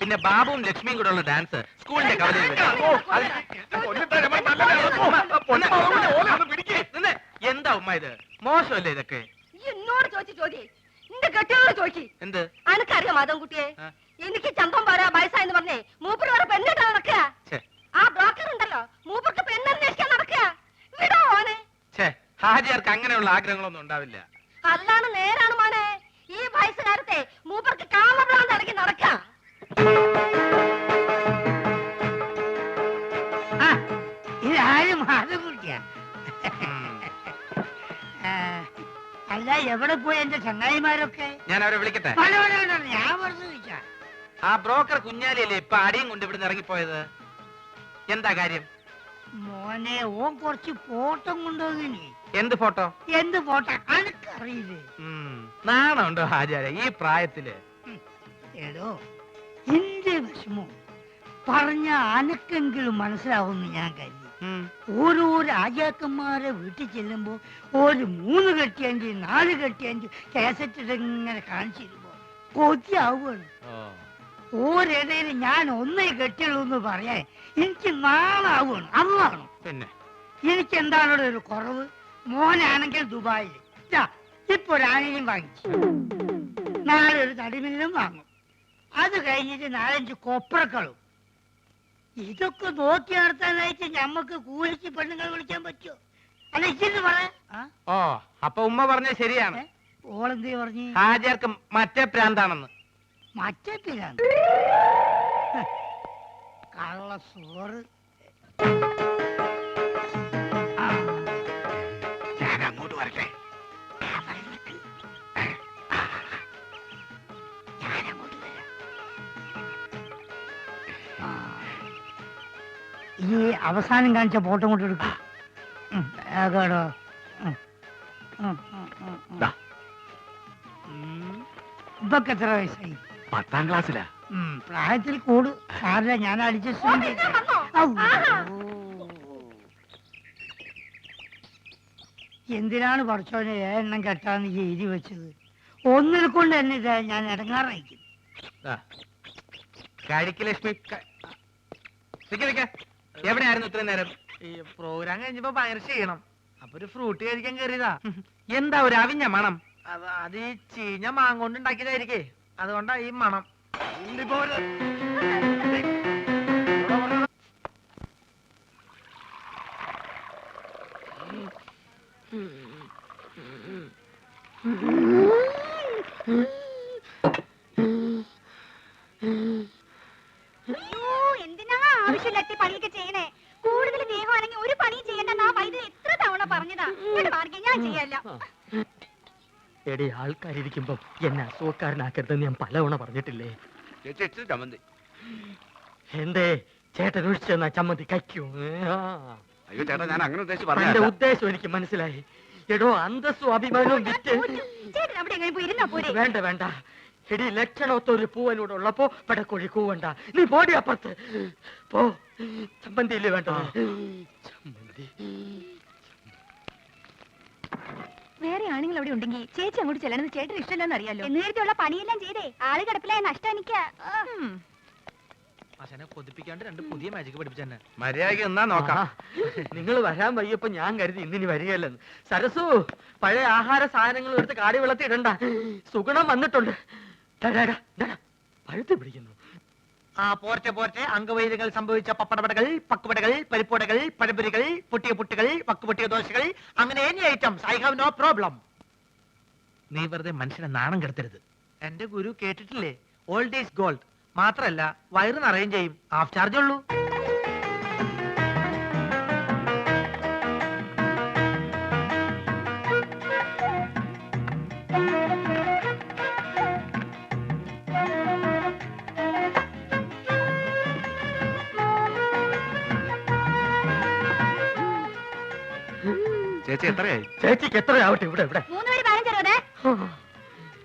പിന്നെ ബാബുവും ലക്ഷ്മിയും കൂടെ ഉള്ള ഡാൻസ് സ്കൂളിന്റെ കവലയിൽ എന്താ ഉമ്മ ഇത്? മോശമല്ലേ ഇതൊക്കെ? എന്നോട് ചോദിച്ചു നിന്റെ കെട്ടിയോട് ചോദിച്ചു. എന്ത് അനക്കറിയാം മാധവൻകുട്ടിയെ? എനിക്ക് ചന്തം പോരാ വയസ്സായെന്ന് പറഞ്ഞേ മൂപ്പര് വേറെ പെണ്ണിട്ടാ നടക്കുക. ആ ബ്രോക്കർ ഉണ്ടല്ലോ മൂപ്പർക്ക് പെണ്ണന്വേഷിക്കാൻ നടക്കുക. വിടോ മോനെ. ഹാജിയാർക്ക് അങ്ങനെയുള്ള ആഗ്രഹങ്ങളൊന്നും ഉണ്ടാവില്ല. അല്ലാണ് നേരാണ് മോനെ. ഈ വയസ്സുകാലത്തെ മൂപ്പർക്ക് കാമഭ്രാന്ത് ഇറങ്ങി നടക്കുക. ഇതാരും മാധവൻകുട്ടിയാ? അല്ല, എവിടെ പോയി എന്റെ ചങ്ങായിമാരൊക്കെ? ഞാൻ അവരെ വിളിക്കട്ടെ? ഞാൻ വെറുതെ ചോദിച്ചാ. ആ ബ്രോക്കർ കുഞ്ഞാലിയല്ലേ ഇപ്പൊ അടിയും കൊണ്ട് ഇവിടുന്ന് ഇറങ്ങിപ്പോയത്? എന്താ കാര്യം? മോനെ, ഓൻ കുറച്ച് ഫോട്ടോ കൊണ്ടുവന്നില്ലേ? എന്ത് ഫോട്ടോ? എന്ത് ഫോട്ടോ അനക്കറിയില്ലേ? നാണുണ്ടോ ഹാജിയാരെ ഈ പ്രായത്തില്? ഏടോ, എന്റെ വിഷമം പറഞ്ഞ അനക്കെങ്കിലും മനസ്സിലാവുമെന്ന് ഞാൻ കരുതി. ഓരോ രാജാക്കന്മാരെ വീട്ടിൽ ചെല്ലുമ്പോ ഒരു 3 കെട്ടിയെങ്കിൽ 4 കെട്ടിയെങ്കിൽ കേസറ്റ് ഇങ്ങനെ കാണിച്ചിരുമ്പോ കൊതിയാവുകയാണ്. ഓരിടയിൽ ഞാൻ ഒന്നേ കെട്ടിയുള്ളൂ എന്ന് പറയാൻ എനിക്ക് നാളാവുകയാണ്. അന്നാണ് പിന്നെ എനിക്ക് എന്താണ് ഒരു കുറവ്? മോനാണെങ്കിൽ ദുബായിൽ ഇപ്പൊ ഒരു ആനയും വാങ്ങിച്ചു, നാളെ ഒരു തടിമില്ലും വാങ്ങും, അത് കഴിഞ്ഞിട്ട് 4-5 കൊപ്രക്കളും. ഇതൊക്കെ നോക്കി നടത്താനായിട്ട് ഞമ്മക്ക് കൂലിക്ക് പെണ്ണുങ്ങൾ വിളിക്കാൻ പറ്റുമോ? അല്ല, ഇച്ചിരി പറയാ. ഓ, അപ്പൊ ഉമ്മ പറഞ്ഞ ശരിയാണ്. ഓളെന്തേ പറഞ്ഞു? ഹാജിയാർക്ക് മറ്റേ പ്രാന്താണെന്ന്. മറ്റേ പിരാന്ത്? കള്ള സോറ്. ഞാൻ അങ്ങോട്ട് വരട്ടെ? ഈ അവസാനം കാണിച്ച ഫോട്ടോ കൊണ്ട് എടുക്കും. ഇപ്പൊക്കെ എത്ര വയസ്സായി? 10ാം ക്ലാസ്സിലാ. പ്രായത്തിൽ കൂട് സാറില്ല, ഞാൻ അഡ്ജസ്റ്റ്. എന്തിനാണ് പഠിച്ചോനെ എണ്ണം കെട്ടാന്ന് എഴുതി വെച്ചത്? ഒന്നിനെ കൊണ്ട് തന്നെ ഇതാ ഞാൻ ഇടങ്ങാറായിരിക്കും. ലക്ഷ്മി എവിടെയായിരുന്നു ഇത്രയും നേരം? ഈ പ്രോഗ്രാം കഴിഞ്ഞപ്പോ ഭയങ്കര ചെയ്യണം, അപ്പൊ ഒരു ഫ്രൂട്ട് കഴിക്കാൻ കയറിയതാ. എന്താ ഒരു അവിഞ്ഞ മണം? അത് ഈ ചീഞ്ഞ മാങ്ങോണ്ട് ഉണ്ടാക്കിയതായിരിക്കേ, അതുകൊണ്ടാ ഈ മണം. എന്തിനാ ആവശ്യമില്ലാത്ത പണിയൊക്കെ ചെയ്യണേ? കൂടുതൽ ദേഹമാണെങ്കിൽ ഒരു പണിയും ചെയ്യണ്ടെന്ന് ആ വൈദ്യുതി എത്ര തവണ പറഞ്ഞതാ. ഞാൻ ചെയ്യല്ല. എടി, ആൾക്കാരിയ്ക്കുമ്പോ എന്നെ അസുഖക്കാരനാക്കരുതെന്ന് ഞാൻ പലവണ പറഞ്ഞിട്ടില്ലേ? എന്തേ ചേട്ടൻ ഒഴിച്ചെന്നാ ചമ്മന്തി കയ്ക്കൂ? അയ്യോ ചേട്ടാ, ഞാൻ അങ്ങനെ എന്റെ ഉദ്ദേശം എനിക്ക് മനസ്സിലായി. എടോ, അന്തസ്സും അഭിമാനവും വിറ്റ് വേണ്ട വേണ്ട. എടി, ലക്ഷണത്തൊരു പൂവനോട് ഉള്ളപ്പോ പടക്കോഴി കൂവണ്ട. നീ പോടി അപ്പുറത്ത് പോ. ചമ്മന്തിയില്ലേ വേണ്ട? ചമ്മന്തി വേറെ ആണുങ്ങൾ അവിടെ ഉണ്ടെങ്കിൽ ചേച്ചി അങ്ങോട്ട് ചെല്ലണമെന്ന് ചേട്ടന് ഇഷ്ടമല്ലെന്ന് അറിയാലോ. നേരത്തെയുള്ള പണിയെല്ലാം ചെയ്തേ ആള് കിടപ്പിലായ നഷ്ടം എനിക്ക്. കൊതിപ്പിക്കാണ്ട് 2 പുതിയ മാജിക് പഠിപ്പിച്ചെന്നെ. മര്യാദയ്ക്ക് എന്നാ നോക്കാം. നിങ്ങൾ വരാൻ വയ്യപ്പോ ഞാൻ കരുതി ഇന്നിനി വരികയല്ലെന്ന്. സരസു, പഴയ ആഹാര സാധനങ്ങൾ എടുത്ത് കാടി വെള്ളത്തിൽ ഇടണ്ട. സുഗുണം വന്നിട്ടുണ്ട്. പഴുത്ത് പിടിക്കുന്നു. പോർട്ടെ അംഗവൈദ്യങ്ങൾ സംഭവിച്ച പപ്പടപടകൾ, പക്കുപടകൾ, പരിപ്പുടകൾ, പഴപുരികൾ, പൊട്ടിയ പുട്ടുകൾ, വക്കുപൊട്ടിയ ദോശകൾ, അങ്ങനെ any items. I have no problem. നീ വെറുതെ മനുഷ്യനെ നാണം കെടുത്തരുത്. എന്റെ ഗുരു കേട്ടിട്ടില്ലേ, ഓൾഡ് ഈസ് ഗോൾഡ്. മാത്രല്ല വയറ് നിറയും ചെയ്യും, ഹാഫ് ചാർജ് ഉള്ളൂ. ചേച്ചി എത്രയായി? ചേച്ചിക്ക് എത്രയാവട്ടെ? ഇവിടെ ഇവിടെ 3 പേര് 15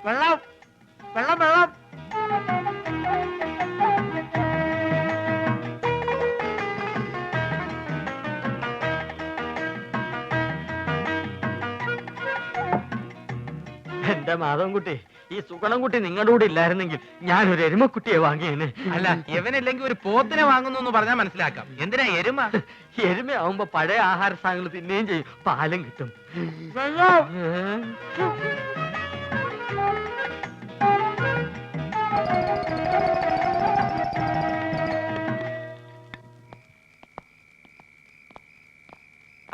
വെള്ളം വെള്ളം വെള്ളം. എന്റെ മാധവൻകുട്ടി, ഈ സുഗണൻകുട്ടി നിങ്ങളുടെ കൂടെ ഇല്ലായിരുന്നെങ്കിൽ ഞാനൊരു എരുമക്കുട്ടിയെ വാങ്ങിയേനെ. അല്ല ഇവനില്ലെങ്കിൽ ഒരു പോത്തിനെ വാങ്ങുന്നു എന്ന് പറഞ്ഞാൽ മനസ്സിലാക്കാം. എന്തിനാ എരുമ? എരുമയാവുമ്പോ പഴയ ആഹാര സാധനങ്ങൾ തിന്നുകയും ചെയ്യും, പാലും കിട്ടും.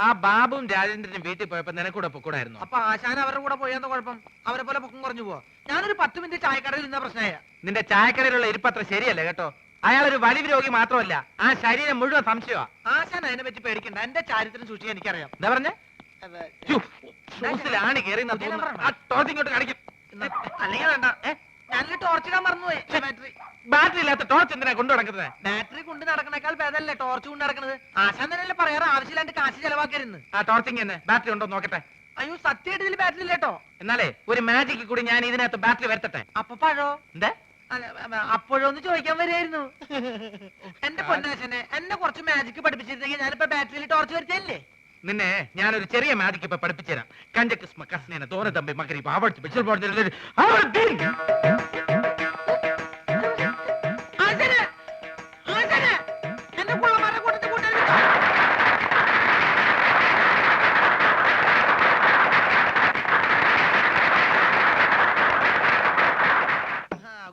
ആ ബാബുവും രാജേന്ദ്രനും വീട്ടിൽ പോയപ്പോ നിനക്കൂടെ പൊക്കൂടായിരുന്നു. അപ്പൊ ആശാൻ അവരുടെ കൂടെ പോയെന്ന കുഴപ്പം? അവരെ പോലെ പൊക്കം കുറഞ്ഞു പോവാ. ഞാനൊരു 10 മിനിറ്റ് ചായക്കടയിൽ നിന്ന പ്രശ്നമായ. നിന്റെ ചായക്കടയിലുള്ള ഇരിപ്പത്ര ശരിയല്ല കേട്ടോ. അയാളൊരു വലിവ് രോഗി മാത്രമല്ല, ആ ശരീരം മുഴുവൻ സംശയമാ. ആശാൻ അതിനെ പറ്റി പേടിക്കണ്ട, എന്റെ ചാരിത്രം സൂക്ഷിക്കാൻ എനിക്കറിയാം. എന്താ പറഞ്ഞേ? ഷൂസിലാണ് കയറി ഇങ്ങോട്ട് കാണിക്കും. അല്ലെങ്കിൽ വേണ്ട, ഞാനൊരു ടോർച്ച് ഇടാൻ മറന്നുപോയി. ബാറ്ററി ബാറ്ററി ഇല്ലാത്ത ടോർച്ച് എന്തിനാ കൊണ്ടു നടക്കുന്നത്? ബാറ്ററി കൊണ്ട് നടക്കണേക്കാൾ ഭേദമല്ലേ ടോർച്ച് കൊണ്ട് നടക്കുന്നത്? ആശാൻ തന്നെയല്ലേ പറയാറ് ആവശ്യമില്ലാണ്ട് കാശ് ചെലവാക്കരുന്ന്. ആ ടോർച്ചിങ് തന്നെ ബാറ്ററി ഉണ്ടോ നോക്കട്ടെ. അയ്യോ സത്യമായിട്ട് ഇതിൽ ബാറ്ററി ഇല്ലേട്ടോ. എന്നാലേ ഒരു മാജിക്ക് കൂടി ഞാൻ ഇതിനകത്ത് ബാറ്ററി വരുത്തട്ടെ. അപ്പൊ പഴോ? എന്താ അപ്പോഴൊന്ന് ചോദിക്കാൻ വരികയായിരുന്നു. എന്റെ പൊന്നാശനെ, എന്നെ കുറച്ച് മാജിക് പഠിപ്പിച്ചിരുന്നെങ്കിൽ ഞാനിപ്പോ ബാറ്ററിയിൽ ടോർച്ച് വരുത്തല്ലേ. നിന്നെ ഞാനൊരു ചെറിയ മാജിക്ക് ഇപ്പൊ പഠിപ്പിച്ചുതരാം. കഞ്ചക്കിസ്മ കസ്നേന തോന തമ്പി മകരി എന്റെ പുള്ളമാരെ കൂട്ടത്തിൽ കൂട്ടാൻ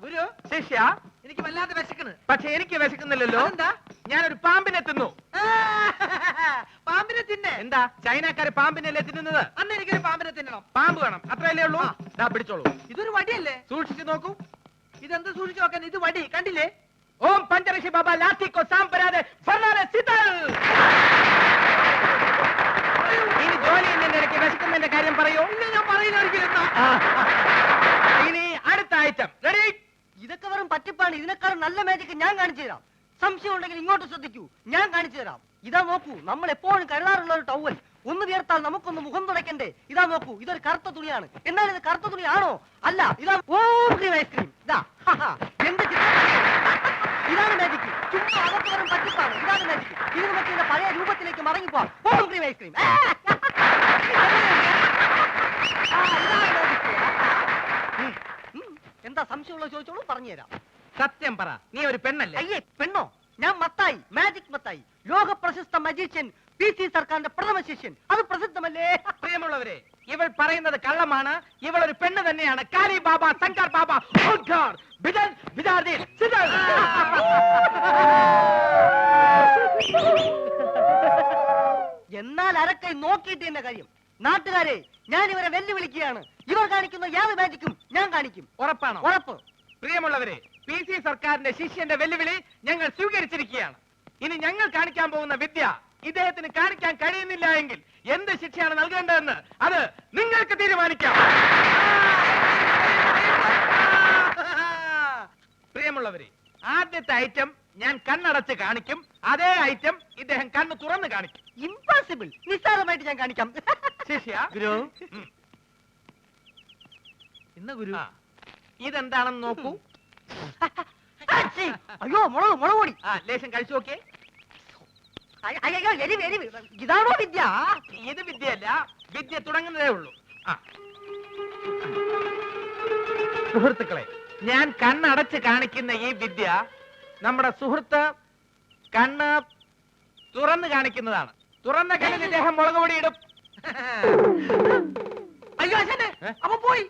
ഗുരു ശിഷ്യ, എനിക്ക് വല്ലാതെ വിശക്കണ്. പക്ഷെ എനിക്ക് വിശക്കുന്നില്ലല്ലോ. എന്താ? ഞാനൊരു പാമ്പിനെ തിന്നു. പാമ്പിനെ തിന്നെ? എന്താ ചൈനക്കാര് പാമ്പിനല്ലേ തിന്നുന്നത്? അന്ന് എനിക്കൊരു പാമ്പിനെ തിന്നണം. പാമ്പ് വേണം, അത്രയല്ലേ ഉള്ളൂ. ദാ പിടിച്ചോളൂ. ഇതൊരു വടിയല്ലേ? സൂക്ഷിച്ചു നോക്കൂ. ഇതെന്ത് സൂക്ഷിച്ചു നോക്കാൻ? ഇത് വടി കണ്ടില്ലേ? ഓം പഞ്ചരക്ഷി ബാബ ലാത്തിക്കോ സാമ്പരാതെ ഫർണാലെ സിതൽ. ഇനി ജോലി ചെയ്യുന്നതിന്റെ ഇടയ്ക്ക് വിശക്കുന്നതിന്റെ കാര്യം പറയൂ. ഇല്ല, ഞാൻ പറയുന്ന ഒരിക്കലും. ഇനി അടുത്ത ഐറ്റം റെഡി. ഇതൊക്കെ വെറും പറ്റിപ്പാണ്. ഇതിനേക്കാളും നല്ല മാജിക് ഞാൻ കാണിച്ചു തരാം. സംശയം ഉണ്ടെങ്കിൽ ഇങ്ങോട്ട് ശ്രദ്ധിക്കൂ, ഞാൻ കാണിച്ചു തരാം. ഇതാ നോക്കൂ, നമ്മൾ എപ്പോഴും കരുതാറുള്ള ഒരു ടവൽ. ഒന്ന് വിയർത്താൽ നമുക്കൊന്ന് മുഖം തുടയ്ക്കണ്ടേ? ഇതാ നോക്കൂ, ഇതൊരു കറുത്ത തുണിയാണ്. എന്നാൽ ഇത് കറുത്ത തുണിയാണോ? അല്ല, ഇതാ ഓം ക്രീം ഐസ്ക്രീം. ഇതാ എന്ത് ചിത്രം! ഇതാണ് മാജിക്. ചുമ്മാ അതൊക്കെ വെറും പറ്റിപ്പാണ്. ഇതാണ് മാജിക്. ഇത് നമുക്ക് ഇതിന്റെ പഴയ രൂപത്തിലേക്ക് മടങ്ങിപ്പോവാം. ഓം ക്രീം ഐസ്ക്രീം. എന്താ സംശയമുള്ള ചോദിച്ചോളൂ, പറഞ്ഞുതരാം. സത്യം പറ, നീ ഒരു പെണ്ണല്ലേ? അയ്യേ, പെണ്ണോ? ഞാൻ മത്തായി, മാജിക് മത്തായി, ലോക പ്രശസ്ത മജീഷ്യൻ, PC സർക്കാരിന്റെ പ്രഥമ ശിഷ്യൻ. അത് പ്രസിദ്ധമല്ലേ? പ്രിയമുള്ളവരെ, ഇവൾ പറയുന്നത് കള്ളമാണ്. ഇവൾ ഒരു പെണ്ണ് തന്നെയാണ്. കാലി ബാബ, ശങ്കർ ബാബ, ഓംകാർ, ബിദൽ, ബിദാർദീൻ, സിദൽ. എന്നാൽ അരക്കൈ നോക്കിയിട്ട് എന്റെ കാര്യം. നാട്ടുകാരെ, ഞാൻ ഇവരെ വെല്ലുവിളിക്കുകയാണ്. ഇവർ കാണിക്കുന്ന യാതൊരു മാജിക്കും ഞാൻ കാണിക്കും. ഉറപ്പാണോ? ഉറപ്പ്. പ്രിയമുള്ളവരെ, PC സർക്കാരിന്റെ ശിഷ്യന്റെ വെല്ലുവിളി ഞങ്ങൾ സ്വീകരിച്ചിരിക്കുകയാണ്. ഇനി ഞങ്ങൾ കാണിക്കാൻ പോകുന്ന വിദ്യ ഇദ്ദേഹത്തിന് കാണിക്കാൻ കഴിയുന്നില്ല എങ്കിൽ എന്ത് ശിക്ഷയാണ് നൽകേണ്ടതെന്ന് അത് നിങ്ങൾക്ക് തീരുമാനിക്കാം. പ്രിയമുള്ളവരെ, ആദ്യത്തെ ഐറ്റം ഞാൻ കണ്ണടച്ച് കാണിക്കും. അതേ ഐറ്റം ഇദ്ദേഹം കണ്ണ് തുറന്ന് കാണിക്കും. ഇംപോസിബിൾ. നിസ്സാരമായിട്ട് ഞാൻ കാണിക്കാം. ശിഷ്യ, ഗുരു, ഉം. ഇന്ന് ഗുരു ആ, ഇതെന്താണെന്ന് നോക്കൂ. അയ്യോ, മുളക് പൊടി. ആ, ലേശം കഴിച്ചു നോക്കിയേ. അയ്യോ, എരിവ് എരിവ്. ഇതാണോ വിദ്യ? ഇത് വിദ്യയല്ല, വിദ്യ തുടങ്ങുന്നതേ ഉള്ളൂ. ആ, സുഹൃത്തുക്കളെ, ഞാൻ കണ്ണടച്ച് കാണിക്കുന്ന ഈ വിദ്യ നമ്മുടെ സുഹൃത്ത് കണ്ണ് തുറന്ന് കാണിക്കുന്നതാണ്. തുറന്ന കണ്ണിൽ ഇദ്ദേഹം മുളക് പൊടി ഇടും. അയ്യോ ആശാനെ, അപ്പൊ പോയി.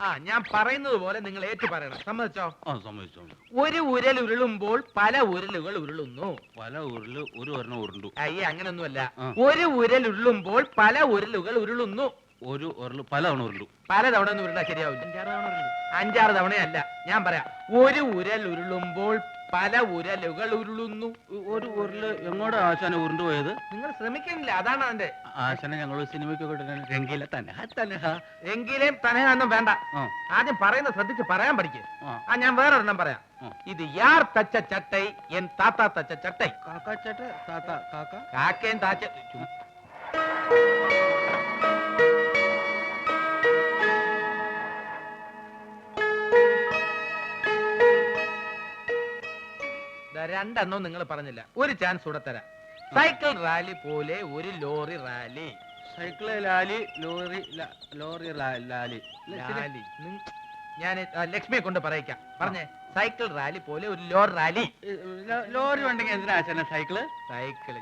ആ, ഞാൻ പറയുന്നത് പോലെ നിങ്ങൾ ഏറ്റു പറയണം. സമ്മതിച്ചോ? സമ്മതിച്ചോ. ഒരു ഉരൽ ഉരുളുമ്പോൾ പല ഉരലുകൾ ഉരുളുന്നു. പല ഉരുള് ഒരു ഒരെണ്ണം ഉരുണ്ടു. അയ്യേ, അങ്ങനൊന്നുമല്ല. ആ. ഒരു ഉരൽ ഉരുളുമ്പോൾ പല ഉരലുകൾ ഉരുളുന്നു. ഒരു ഉരുള് പല തവണ ഉരുണ്ടു. പല തവണ ഒന്നും ഉരുളാ ശരിയാവില്ല. 5-6 തവണയല്ല. ഞാൻ പറയാം, ഒരു ഉരൽ ഉരുളുമ്പോൾ പല ഉരലുകൾ ഉരുളുന്നു. ഒരു ഉരുള് എങ്ങോട്ടാ ആശാനെ ഉരുണ്ടു പോയത്? നിങ്ങൾ ശ്രമിക്കുന്നില്ല, അതാണ് അതിന്റെ. ആശാനെ ഞങ്ങൾ സിനിമയ്ക്കൊക്കെ രംഗീല തന്നെ എങ്കിലും തനയൊന്നും വേണ്ട. ആ. ആദ്യം പറയുന്നത് ശ്രദ്ധിച്ച് പറയാൻ പഠിക്കും. ആ. ഞാൻ വേറൊരെണ്ണം പറയാം. ആ. ഇത് യാർ തച്ച ചട്ടൈ എൻ താത്ത തച്ച ചട്ടൈ. കാക്കാച്ചേട്ട താത്ത കാക്ക കാക്കയും താച്ച രണ്ടെണ്ണവും നിങ്ങൾ പറഞ്ഞില്ല. ഒരു ചാൻസ് കൂടെ തരാം. സൈക്കിൾ റാലി പോലെ ഒരു lorry rally. Cycle Lali, lorry lorry Lali. Lali ഞാൻ ലക്ഷ്മിയെ കൊണ്ട് പറയിക്കാം. പറഞ്ഞേ, സൈക്കിൾ റാലി പോലെ ഒരു ലോറി റാലി. ലോറി ഉണ്ടെങ്കിൽ എന്തിനാ സൈക്കിള്? സൈക്കിള്